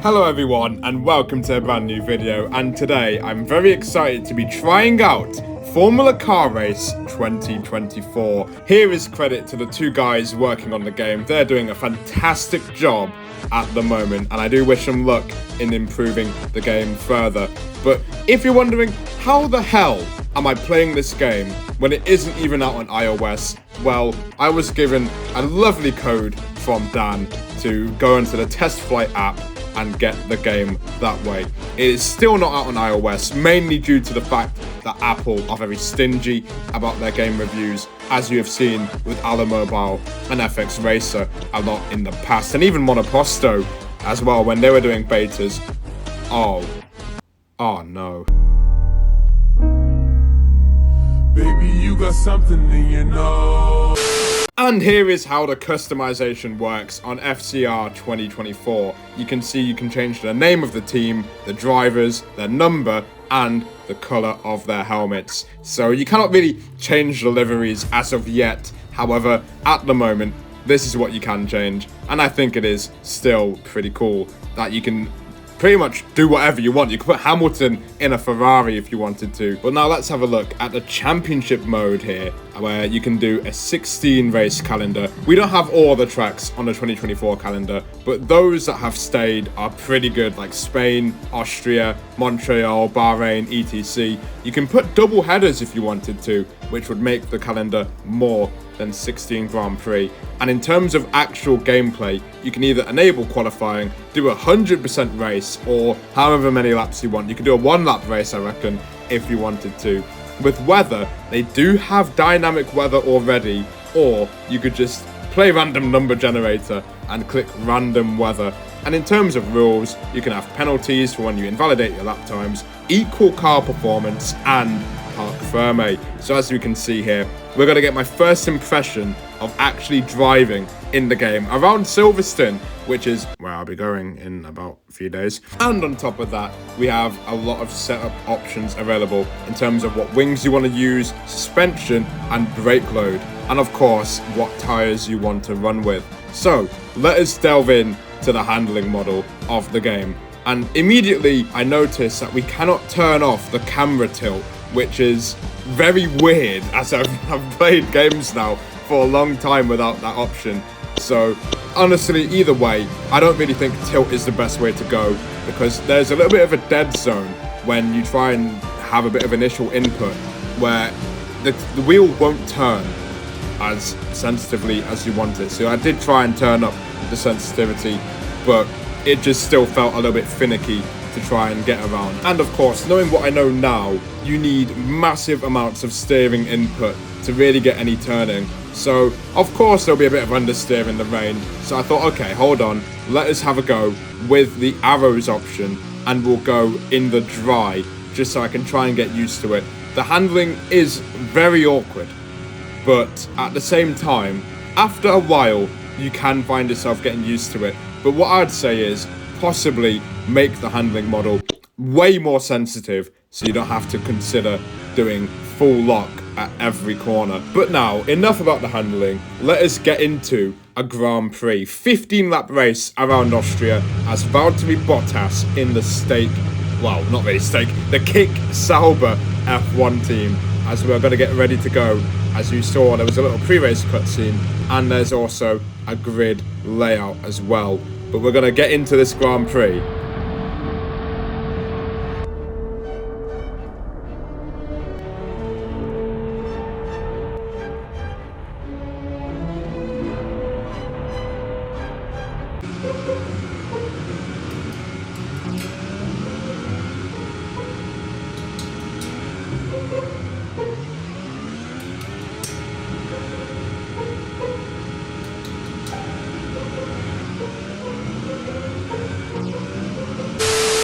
Hello everyone and welcome to a brand new video, and today I'm very excited to be trying out Formula Car Race 2024. Here is credit to the two guys working on the game. They're doing a fantastic job at the moment and I do wish them luck in improving the game further. But if you're wondering how the hell am I playing this game when it isn't even out on iOS, well, I was given a lovely code from Dan to go into the TestFlight app and get the game that way. It is still not out on iOS, mainly due to the fact that Apple are very stingy about their game reviews, as you have seen with Mobile and FX Racer a lot in the past, and even Monoposto as well when they were doing betas. Oh no. Baby, you got something in your nose. And here is how the customization works on FCR 2024. You can see you can change the name of the team, the drivers, their number, and the colour of their helmets. So you cannot really change the liveries as of yet. However, at the moment, this is what you can change. And I think it is still pretty cool that you can pretty much do whatever you want. You could put Hamilton in a Ferrari if you wanted to. But now let's have a look at the championship mode here, where you can do a 16 race calendar. We don't have all the tracks on the 2024 calendar, but those that have stayed are pretty good, like Spain, Austria, Montreal, Bahrain, etc. You can put double headers if you wanted to, which would make the calendar more than 16 Grand Prix. And in terms of actual gameplay, you can either enable qualifying, do a 100% race, or however many laps you want. You can do a 1-lap race, I reckon, if you wanted to. With weather, they do have dynamic weather already, or you could just play random number generator and click random weather. And in terms of rules, you can have penalties for when you invalidate your lap times, equal car performance, and parc ferme. So as you can see here, we're going to get my first impression of actually driving in the game around Silverstone, which is where I'll be going in about a few days. And on top of that, we have a lot of setup options available in terms of what wings you want to use, suspension and brake load, and of course what tires you want to run with. So let us delve in to the handling model of the game. And immediately I noticed that we cannot turn off the camera tilt, which is very weird, as I've played games now for a long time without that option. So honestly, either way, I don't really think tilt is the best way to go, because there's a little bit of a dead zone when you try and have a bit of initial input where the wheel won't turn as sensitively as you want it. So I did try and turn up the sensitivity, but it just still felt a little bit finicky to try and get around. And of course, knowing what I know now, you need massive amounts of steering input to really get any turning. So of course there'll be a bit of understeer in the rain. So I thought, okay, hold on, let us have a go with the arrows option and we'll go in the dry, just so I can try and get used to it. The handling is very awkward, but at the same time, after a while, you can find yourself getting used to it. But what I'd say is possibly make the handling model way more sensitive so you don't have to consider doing full lock at every corner. But now, enough about the handling. Let us get into a Grand Prix 15-lap race around Austria as Valtteri Bottas in the the Kick Sauber F1 team, as we're going to get ready to go. As you saw, there was a little pre-race cutscene and there's also a grid layout as well. But we're going to get into this Grand Prix.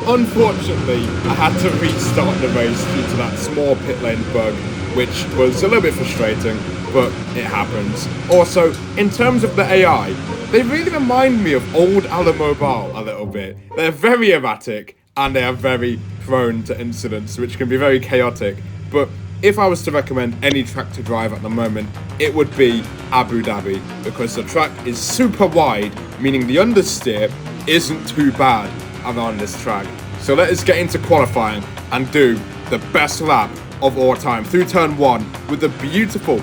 Unfortunately, I had to restart the race due to that small pit lane bug, which was a little bit frustrating, but it happens. Also, in terms of the AI, they really remind me of old Mobile a little bit. They're very erratic, and they are very prone to incidents, which can be very chaotic. But if I was to recommend any track to drive at the moment, it would be Abu Dhabi, because the track is super wide, meaning the understeer isn't too bad, around this track. So let us get into qualifying and do the best lap of all time through turn 1 with the beautiful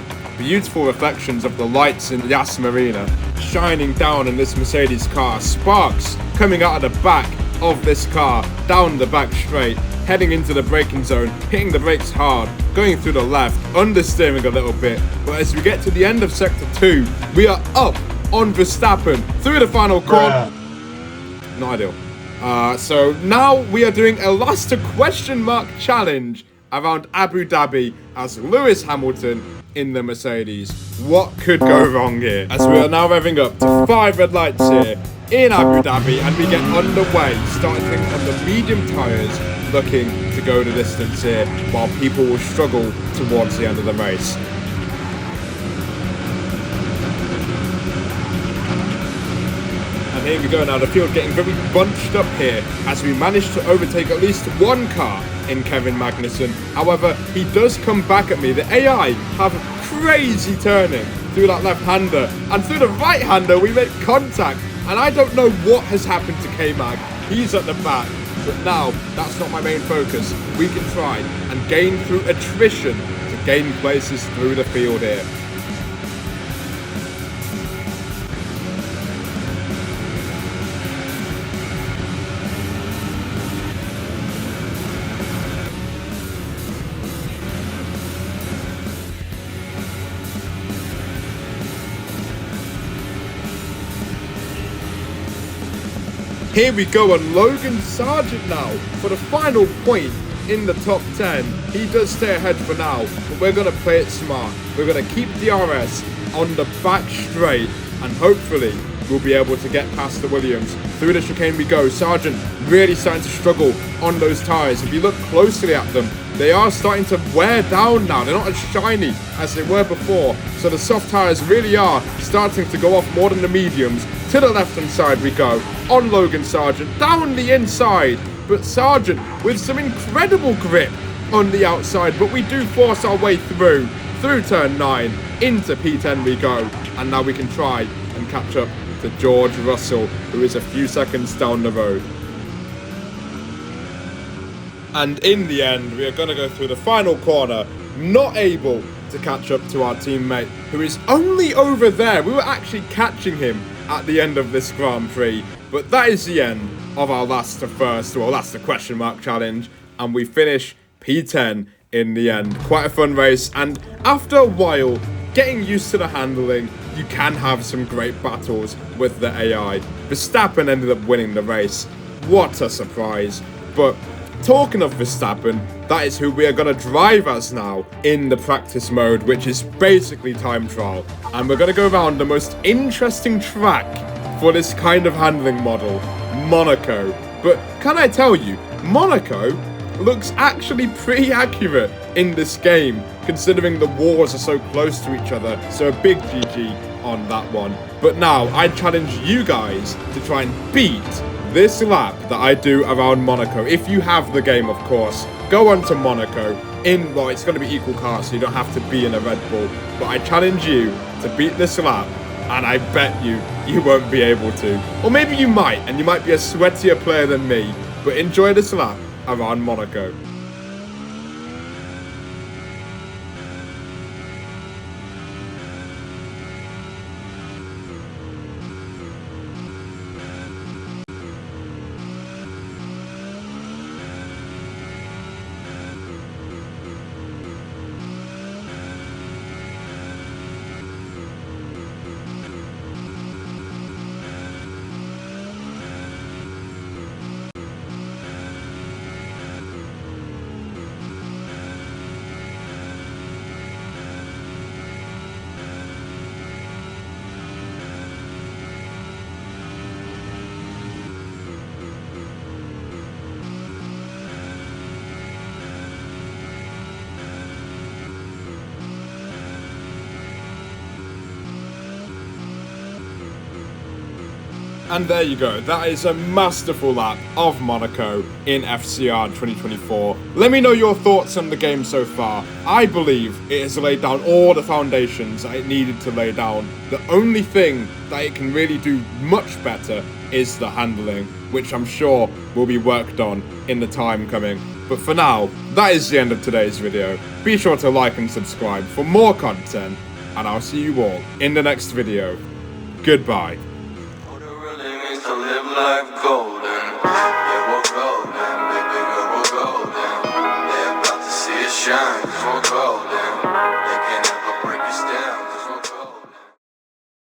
reflections of the lights in Yas Marina shining down in this Mercedes car. Sparks coming out of the back of this car down the back straight, heading into the braking zone, hitting the brakes hard, going through the left, understeering a little bit. But as we get to the end of sector 2, we are up on Verstappen through the final corner. Not ideal. So now we are doing a last question mark challenge around Abu Dhabi as Lewis Hamilton in the Mercedes. What could go wrong here? As we are now revving up to 5 red lights here in Abu Dhabi, and we get underway, starting on the medium tyres, looking to go the distance here, while people will struggle towards the end of the race. And here we go now, the field getting very bunched up here as we manage to overtake at least one car in Kevin Magnussen. However, he does come back at me. The AI have crazy turning through that left-hander, and through the right-hander we make contact, and I don't know what has happened to K-Mag. He's at the back, but now that's not my main focus. We can try and gain through attrition to gain places through the field here. Here we go on Logan Sargent now for the final point in the top 10. He does stay ahead for now, but we're going to play it smart. We're going to keep DRS on the back straight, and hopefully we'll be able to get past the Williams. Through the chicane we go. Sargent really starting to struggle on those tyres. If you look closely at them, they are starting to wear down now. They're not as shiny as they were before. So the soft tyres really are starting to go off more than the mediums. To the left-hand side we go on Logan Sargent, down the inside. But Sargent with some incredible grip on the outside. But we do force our way through turn 9. Into P10 we go. And now we can try and catch up to George Russell, who is a few seconds down the road. And in the end, we are going to go through the final corner, not able to catch up to our teammate, who is only over there. We were actually catching him at the end of this Grand Prix. But that is the end of our last to first, well, last to question mark challenge. And we finish P10 in the end. Quite a fun race. And after a while, getting used to the handling, you can have some great battles with the AI. Verstappen ended up winning the race. What a surprise. But talking of Verstappen, that is who we are going to drive as now in the practice mode, which is basically time trial. And we're going to go around the most interesting track for this kind of handling model, Monaco. But can I tell you, Monaco looks actually pretty accurate in this game, considering the walls are so close to each other. So a big GG on that one. But now I challenge you guys to try and beat this lap that I do around Monaco. If you have the game, of course, go on to Monaco in, well, it's going to be equal cars, so you don't have to be in a Red Bull. But I challenge you to beat this lap, and I bet you won't be able to. Or maybe you might, and you might be a sweatier player than me. But enjoy this lap around Monaco. And there you go, that is a masterful lap of Monaco in FCR 2024. Let me know your thoughts on the game so far. I believe it has laid down all the foundations that it needed to lay down. The only thing that it can really do much better is the handling, which I'm sure will be worked on in the time coming. But for now, that is the end of today's video. Be sure to like and subscribe for more content, and I'll see you all in the next video. Goodbye. To live life golden, yeah, we're golden, baby girl, we're golden. They're about to see it shine, 'cause we're golden.